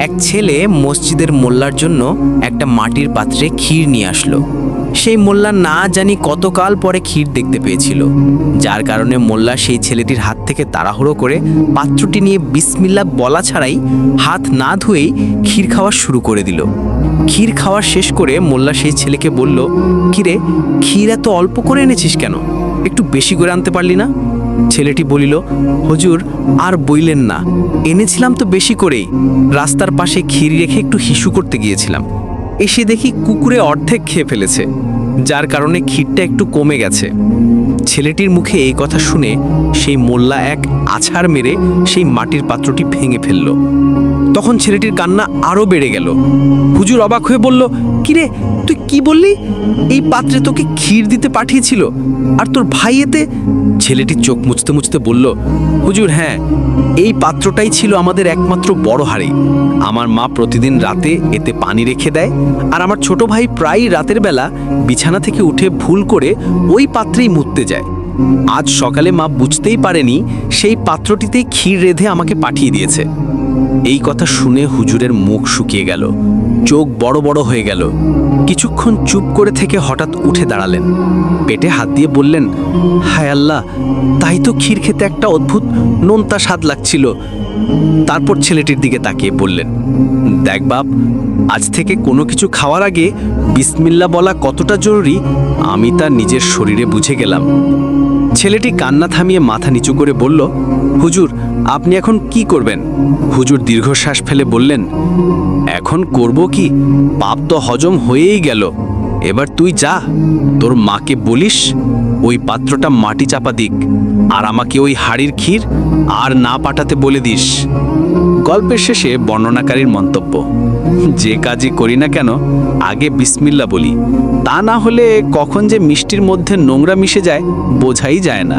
এক ছেলে মসজিদের মোল্লার জন্য একটা মাটির পাত্রে ক্ষীর নিয়ে আসলো। সেই মোল্লা না জানি কতকাল পরে ক্ষীর দেখতে পেয়েছিল, যার কারণে মোল্লা সেই ছেলেটির হাত থেকে তাড়াহুড়ো করে পাত্রটি নিয়ে বিসমিল্লাহ বলা ছাড়াই হাত না ধুয়েই ক্ষীর খাওয়া শুরু করে দিল। ক্ষীর খাওয়া শেষ করে মোল্লা সেই ছেলেকে বলল, কিরে, ক্ষীর এত অল্প করে এনেছিস কেন? একটু বেশি করে আনতে পারলি না? ছেলেটি বলিল, হুজুর আর বইলেন না, এনেছিলাম তো বেশি করেই। রাস্তার পাশে ক্ষীর রেখে একটু হিসু করতে গিয়েছিলাম, এসে দেখি কুকুরে অর্ধেক খেয়ে ফেলেছে, যার কারণে ক্ষীরটা একটু কমে গেছে। ছেলেটির মুখে এই কথা শুনে সেই মোল্লা এক আছাড় মেরে সেই মাটির পাত্রটি ভেঙে ফেলল। তখন ছেলেটির কান্না আরও বেড়ে গেল। হুজুর অবাক হয়ে বলল, কিরে, তুই কি বললি? এই পাত্রে তোকে ক্ষীর দিতে পাঠিয়েছিল, আর তোর ভাই এতে? ছেলেটি চোখ মুছতে মুছতে বলল, হুজুর হ্যাঁ, এই পাত্রটাই ছিল আমাদের একমাত্র বড় হাঁড়ি। আমার মা প্রতিদিন রাতে এতে পানি রেখে দেয়, আর আমার ছোট ভাই প্রায়ই রাতের বেলা বিছানা থেকে উঠে ভুল করে ওই পাত্রেই মুততে যায়। আজ সকালে মা বুঝতেই পারেনি সেই পাত্রটিতেই ক্ষীর রেঁধে আমাকে পাঠিয়ে দিয়েছে। এই কথা শুনে হুজুরের মুখ শুকিয়ে গেল, চোখ বড় বড় হয়ে গেল। কিছুক্ষণ চুপ করে থেকে হঠাৎ উঠে দাঁড়ালেন, পেটে হাত দিয়ে বললেন, হায় আল্লাহ, তাই তো ক্ষীর খেতে একটা অদ্ভুত নোনতা স্বাদ লাগছিল। তারপর ছেলেটির দিকে তাকিয়ে বললেন, দেখ বাপ, আজ থেকে কোনো কিছু খাওয়ার আগে বিসমিল্লাহ বলা কতটা জরুরি আমি তা নিজের শরীরে বুঝে গেলাম। ছেলেটি কান্না থামিয়ে মাথা নিচু করে বলল, হুজুর আপনি এখন কি করবেন? হুজুর দীর্ঘশ্বাস ফেলে বললেন, এখন করব কি, পাপ তো হজম হয়েই গেল। এবার তুই যা, তোর মাকে বলিস ওই পাত্রটা মাটি চাপা দিক, আর আমাকে ওই হাড়ির ক্ষীর আর না পাঠাতে বলে দিস। গল্পের শেষে বর্ণনাকারীর মন্তব্য, যে কাজই করি না কেন আগে বিসমিল্লাহ বলি, তা না হলে কখন যে মিষ্টির মধ্যে নোংরা মিশে যায় বোঝাই যায় না।